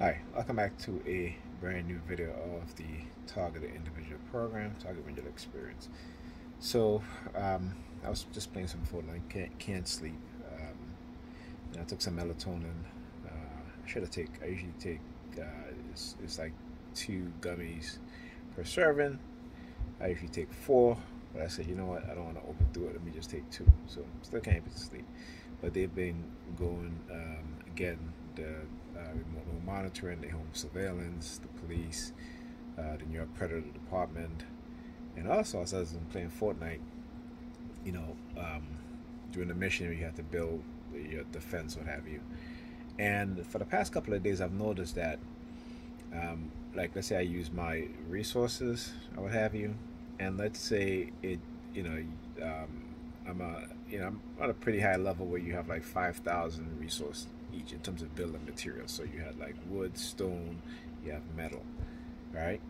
Hi, welcome back to a brand new video of the Targeted Individual Program, Target Individual Experience. So, I was just playing some Fortnite, can't sleep. And I took some melatonin. I usually take, it's like 2 gummies per serving. I usually take 4, but I said, you know what, I don't want to overdo it. Let me just take 2. So, still can't get to sleep. But they've been going, again, the remote monitoring, the home surveillance, the police, the New York Predator Department, and also as I've been playing Fortnite, you know, during the mission you have to build your defense, what have you. And for the past couple of days, I've noticed that, like, let's say I use my resources or what have you, and let's say it, you know, I'm at a pretty high level where you have like 5,000 resources each in terms of building materials. So you had like wood, stone, you have metal, right?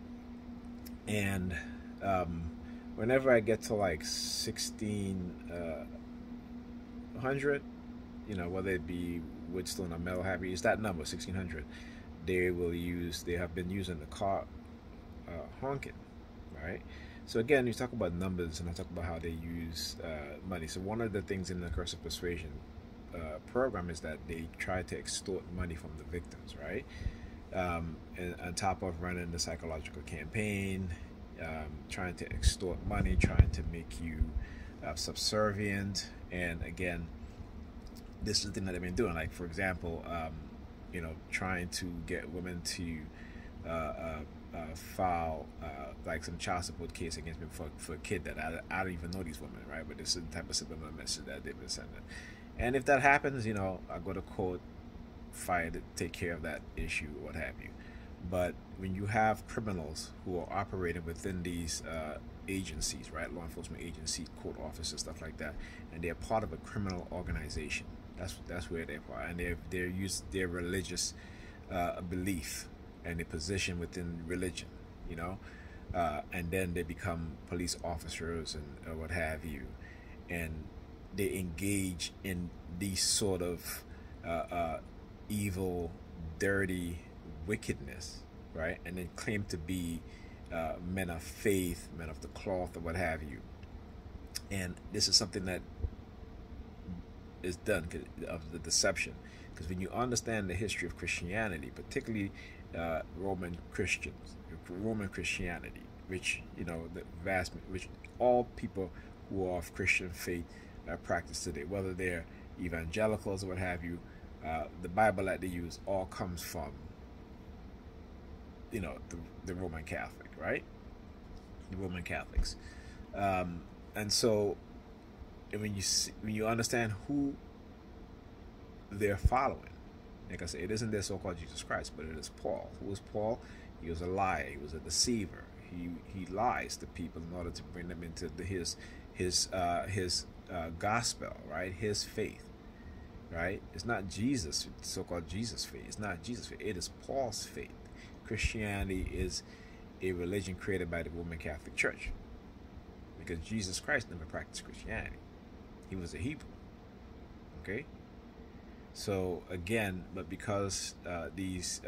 And whenever I get to like 1,600, whether it be wood, stone, or metal, have you, it's that number 1,600. They have been using the car honking, right? So again, you talk about numbers, and I talk about how they use money. So one of the things in the Curse of Persuasion program is that they try to extort money from the victims, right? And on top of running the psychological campaign, trying to extort money, trying to make you subservient, and again, this is the thing that they've been doing. Like, for example, trying to get women to file like some child support case against me for a kid that I don't even know these women, right? But this is the type of subliminal message that they've been sending. And if that happens, I go to court, fight to take care of that issue, what have you. But when you have criminals who are operating within these agencies, right, law enforcement agencies, court offices, stuff like that, and they're part of a criminal organization, that's where they're part, and they're used their religious belief and their position within religion, and then they become police officers and what have you, and they engage in these sort of evil, dirty wickedness, right? And then claim to be men of faith, men of the cloth, or what have you. And this is something that is done of the deception. Because when you understand the history of Christianity, particularly Roman Christianity, which which all people who are of Christian faith practice today, whether they're evangelicals or what have you, the Bible that they use all comes from the Roman Catholic, right? The Roman Catholics, and so when you understand who they're following, like I say, it isn't their so-called Jesus Christ, but it is Paul. Who was Paul? He was a liar. He was a deceiver. He lies to people in order to bring them into his gospel, right? His faith, right? It's not Jesus, so-called Jesus faith. It's not Jesus faith. It is Paul's faith. Christianity is a religion created by the Roman Catholic Church, because Jesus Christ never practiced Christianity. He was a Hebrew. Okay. So again, but because these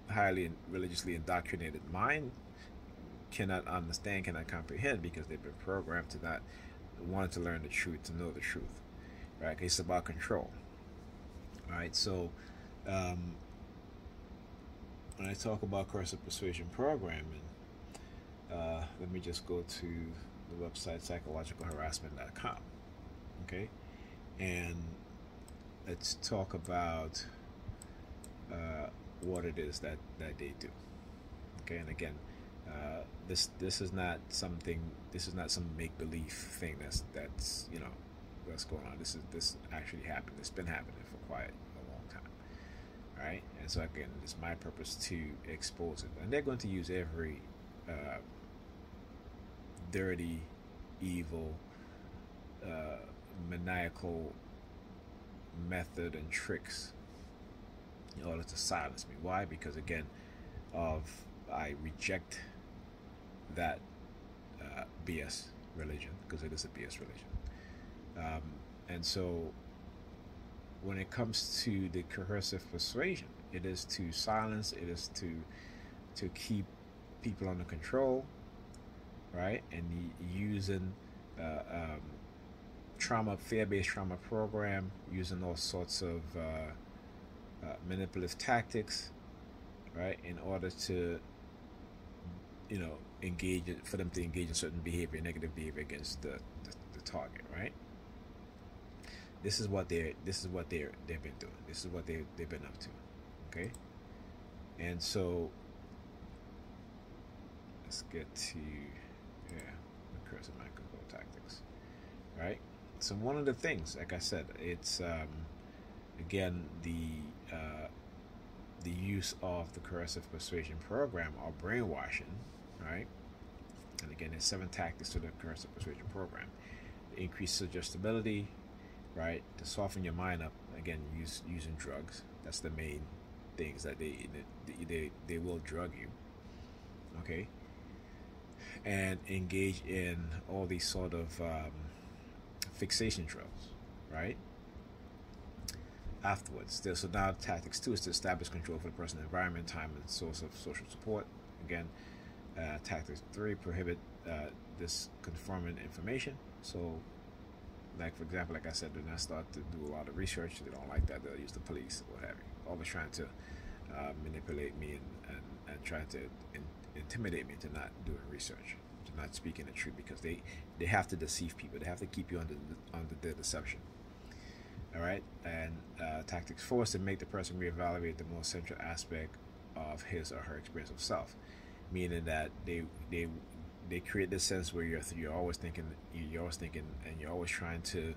highly religiously indoctrinated mind cannot understand, cannot comprehend, because they've been programmed to not want to learn the truth, to know the truth, right? It's about control, right? So when I talk about Curse of Persuasion programming, let me just go to the website psychologicalharassment.com, okay? And let's talk about what it is that they do. Okay, and again, this is not some make believe thing that's what's going on. This actually happened. It's been happening for quite a long time. All right, and so again, it's my purpose to expose it, and they're going to use every dirty, evil, maniacal method and tricks in order to silence me. Why? Because again, I reject that BS religion, because it is a BS religion, and so when it comes to the coercive persuasion, it is to silence, it is to keep people under control, right? And using trauma, fear-based trauma program, using all sorts of manipulative tactics, right, in order to, engage, for them to engage in certain behavior, negative behavior against the target, right? They've been doing. This is what they've been up to, okay? And so let's get to the coercive mind control tactics, right? So one of the things, like I said, it's again the use of the coercive persuasion program or brainwashing, right? And again, there's 7 tactics to the coercive persuasion program: increase suggestibility, right? To soften your mind up. Again, using drugs. That's the main things that they will drug you, okay? And engage in all these sort of fixation drills, right? Afterwards, so now tactics 2 is to establish control for the person's environment, time, and source of social support. Again, tactics 3, prohibit this conforming information. So, like for example, like I said, when I start to do a lot of research, they don't like that. They'll use the police or what have you, always trying to manipulate me and trying to intimidate me into not doing research, to not speaking the truth, because they have to deceive people. They have to keep you under their deception. All right, and tactics 4 is to make the person reevaluate the most central aspect of his or her experience of self, meaning that they create this sense where you're always thinking, and you're always trying to,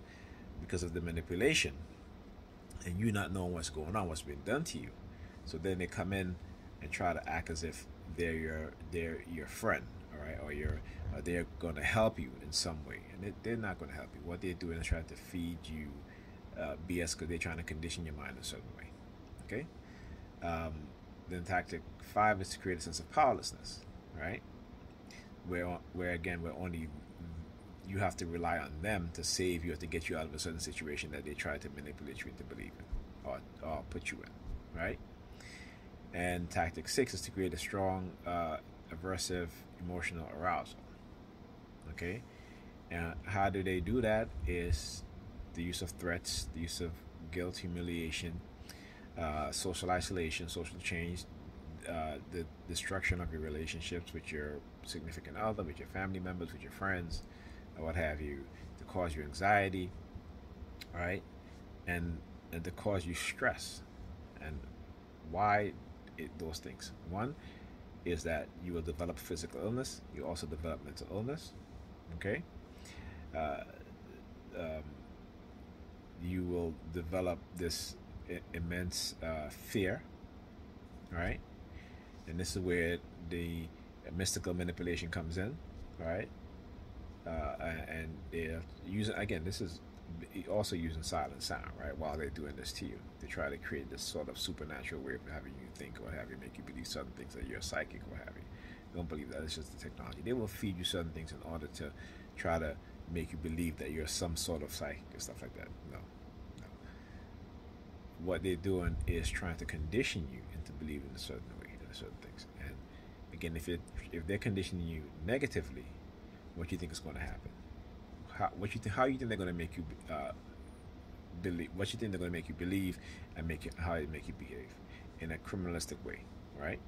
because of the manipulation, and you not knowing what's going on, what's being done to you. So then they come in and try to act as if they're your friend, all right, or they're going to help you in some way, and they're not going to help you. What they're doing is trying to feed you BS, because they're trying to condition your mind a certain way, okay? Then tactic 5 is to create a sense of powerlessness, right? Where again, where only you have to rely on them to save you or to get you out of a certain situation that they try to manipulate you into believing or put you in, right? And tactic 6 is to create a strong aversive emotional arousal, okay? And how do they do that? Is the use of threats, the use of guilt, humiliation, social isolation, social change, the destruction of your relationships with your significant other, with your family members, with your friends, or what have you, to cause you anxiety, right? And to cause you stress. And why those things? One is that you will develop physical illness. You also develop mental illness, okay? You will develop this immense fear, right? And this is where the mystical manipulation comes in, right? And they're using, again, this is also using silent sound, right? While they're doing this to you, they try to create this sort of supernatural way of having you think or have you, make you believe certain things, that you're psychic or have you. Don't believe that. It's just the technology. They will feed you certain things in order to try to make you believe that you're some sort of psychic and stuff like that. No. What they're doing is trying to condition you into believing a certain way, in certain things. And again, if they're conditioning you negatively, what do you think is going to happen? How you think they're going to make you believe? What you think they're going to make you believe, and how they make you behave in a criminalistic way, right?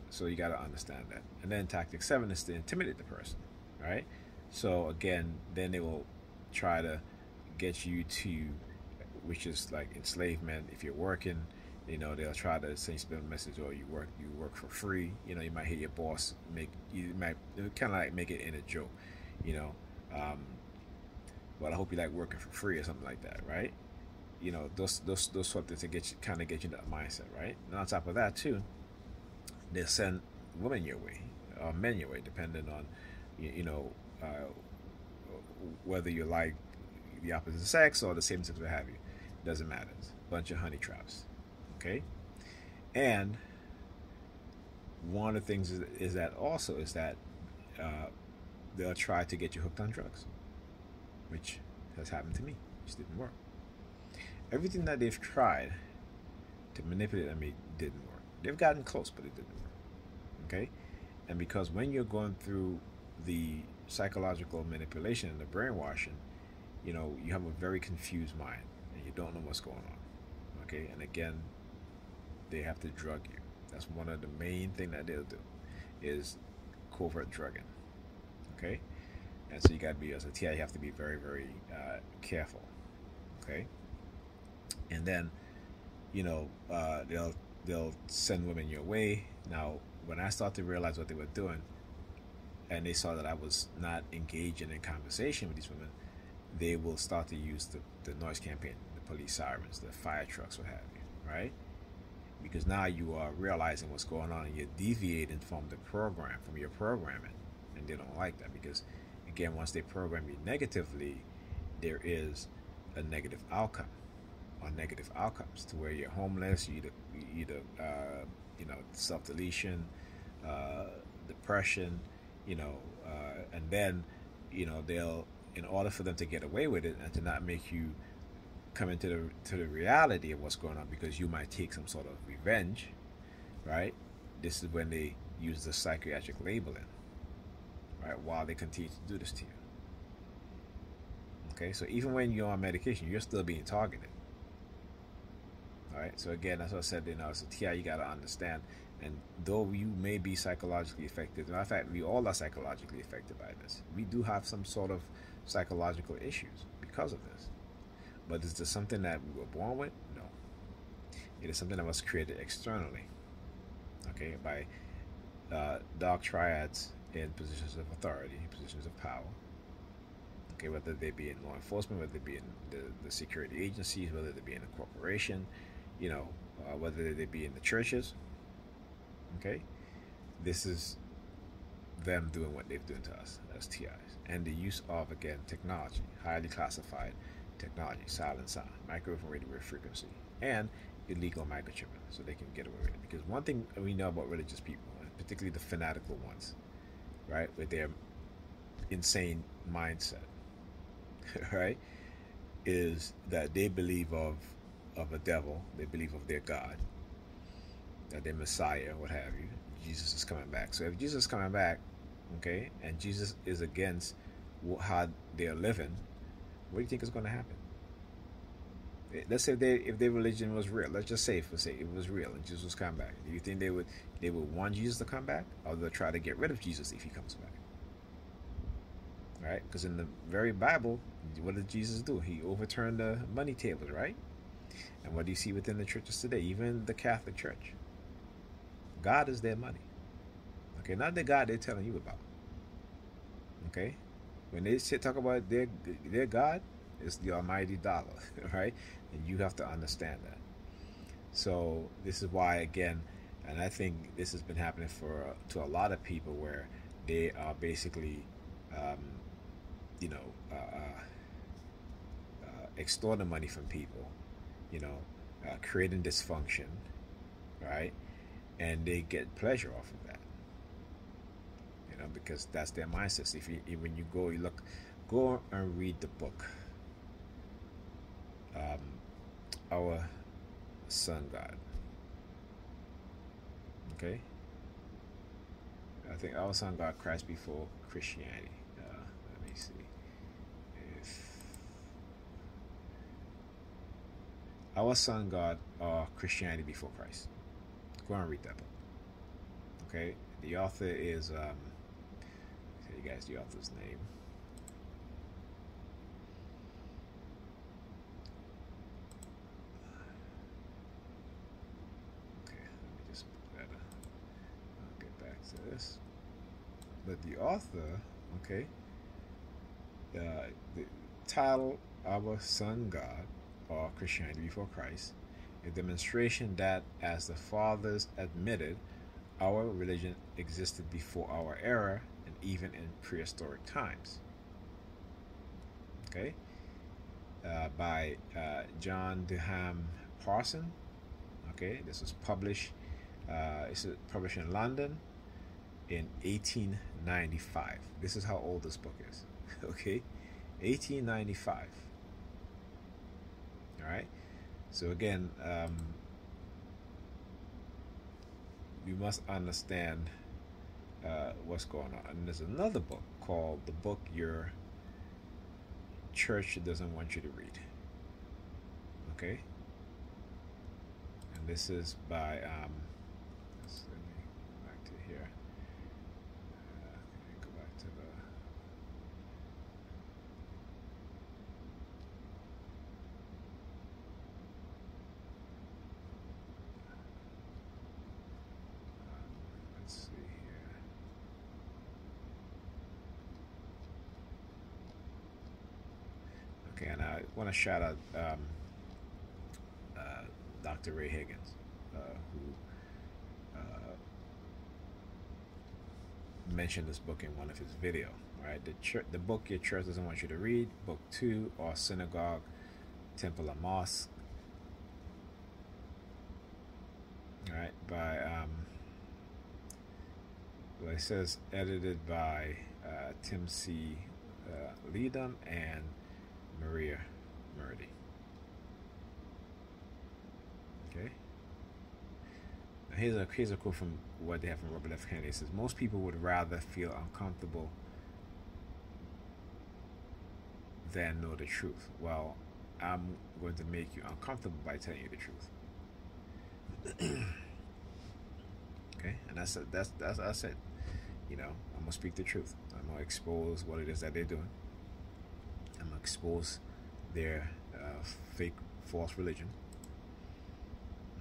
So you got to understand that. And then tactic 7 is to intimidate the person, right? So again, then they will try to get you to, which is like enslavement. If you're working, they'll try to send you a message, or you work for free. You might hear your boss kind of like make it in a joke, well, I hope you like working for free or something like that, right? Those sort of things to get you in that mindset, right? And on top of that too, they'll send women your way, or men your way, depending on whether you like the opposite sex or the same sex, what have you. Doesn't matter. It's a bunch of honey traps, okay? And one of the things is that they'll try to get you hooked on drugs, which has happened to me, which didn't work. Everything that they've tried to manipulate them, it didn't work. They've gotten close, but it didn't work. Okay? And because when you're going through the psychological manipulation and the brainwashing, you have a very confused mind and you don't know what's going on. Okay? And again, they have to drug you. That's one of the main thing that they'll do is covert drugging. Okay? And so you got to be, as a TI, you have to be very, very careful. Okay? And then, they'll send women your way. Now, when I started to realize what they were doing, and they saw that I was not engaging in conversation with these women, they will start to use the noise campaign, the police sirens, the fire trucks, what have you, right? Because now you are realizing what's going on and you're deviating from the program, from your programming, and they don't like that because, again, once they program you negatively, there is a negative outcome or negative outcomes to where you're homeless, you either self-deletion, depression, and then, they'll, in order for them to get away with it and to not make you come into the reality of what's going on, because you might take some sort of revenge, right? This is when they use the psychiatric labeling, right? While they continue to do this to you. Okay, so even when you're on medication, you're still being targeted. All right, so again, that's what I said. As a TI, you got to understand. And though you may be psychologically affected, in fact, we all are psychologically affected by this. We do have some sort of psychological issues because of this. But is this something that we were born with? No. It is something that was created externally, okay, by dark triads in positions of authority, positions of power. Okay, whether they be in law enforcement, whether they be in the security agencies, whether they be in a corporation, whether they be in the churches. Okay, this is them doing what they've done to us as TIs, and the use of, again, technology, highly classified technology, silent sound, microwave and radio wave frequency, and illegal microchipping, so they can get away with it. Because one thing we know about religious people, particularly the fanatical ones, right, with their insane mindset, right, is that they believe of a devil, they believe of their God, that their Messiah, what have you, Jesus is coming back. So if Jesus is coming back, okay, and Jesus is against how they're living, what do you think is going to happen? Let's say if their religion was real. Let's just say, it was real and Jesus was coming back. Do you think they would want Jesus to come back, or they'll try to get rid of Jesus if he comes back? Right? Because in the very Bible, what did Jesus do? He overturned the money tables, right? And what do you see within the churches today? Even the Catholic Church. God is their money. Okay, not the God they're telling you about. Okay? When they talk about their God, it's the almighty dollar, right? And you have to understand that. So this is why, again, and I think this has been happening to a lot of people, where they are basically, extorting money from people, creating dysfunction, right? And they get pleasure off of that, because that's their mindset. So when you go and read the book, Our Sun God. Okay, I think Our Sun God, Christ Before Christianity. Let me see if Our Sun God or Christianity Before Christ. Go and read that book. Okay, the author is tell you guys the author's name. Okay, let me just put that. I'll get back to this. But the author, okay, the title, Our Sun God or Christianity Before Christ, a demonstration that, as the fathers admitted, our religion existed before our era and even in prehistoric times. Okay, by John Durham Parson. Okay, this was published. It's published in London in 1895. This is how old this book is. Okay, 1895. All right. So again, you must understand what's going on. And there's another book called The Book Your Church Doesn't Want You to Read. Okay? And this is by, let me go back to here. Go back to the, let's see here. Okay, and I want to shout out Dr. Ray Higgins, who mentioned this book in one of his videos. Right, the book Your Church Doesn't Want You to Read, Book 2, or Synagogue, Temple, or Mosque. All right, by well, it says edited by Tim C. Leadham and Maria Murdy. Okay. Now here's a quote from what they have from Robert F. Kennedy. It says, most people would rather feel uncomfortable than know the truth. Well, I'm going to make you uncomfortable by telling you the truth. Okay, and that's I said, you know, I'm gonna speak the truth. I'm gonna expose what it is that they're doing. I'm gonna expose their fake, false religion.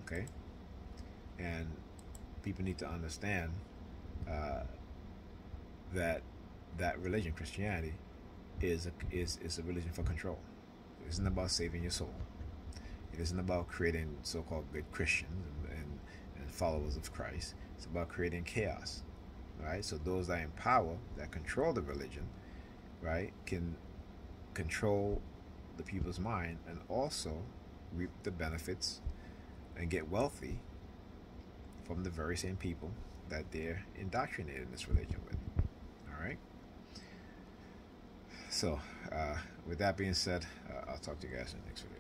Okay, and people need to understand that religion, Christianity, is a religion for control. It isn't about saving your soul. It isn't about creating so-called good Christians and followers of Christ. It's about creating chaos, right? So those that are in power, that control the religion, right, can control the people's mind and also reap the benefits and get wealthy from the very same people that they're indoctrinated in this religion with. All right. So, with that being said, I'll talk to you guys in the next video.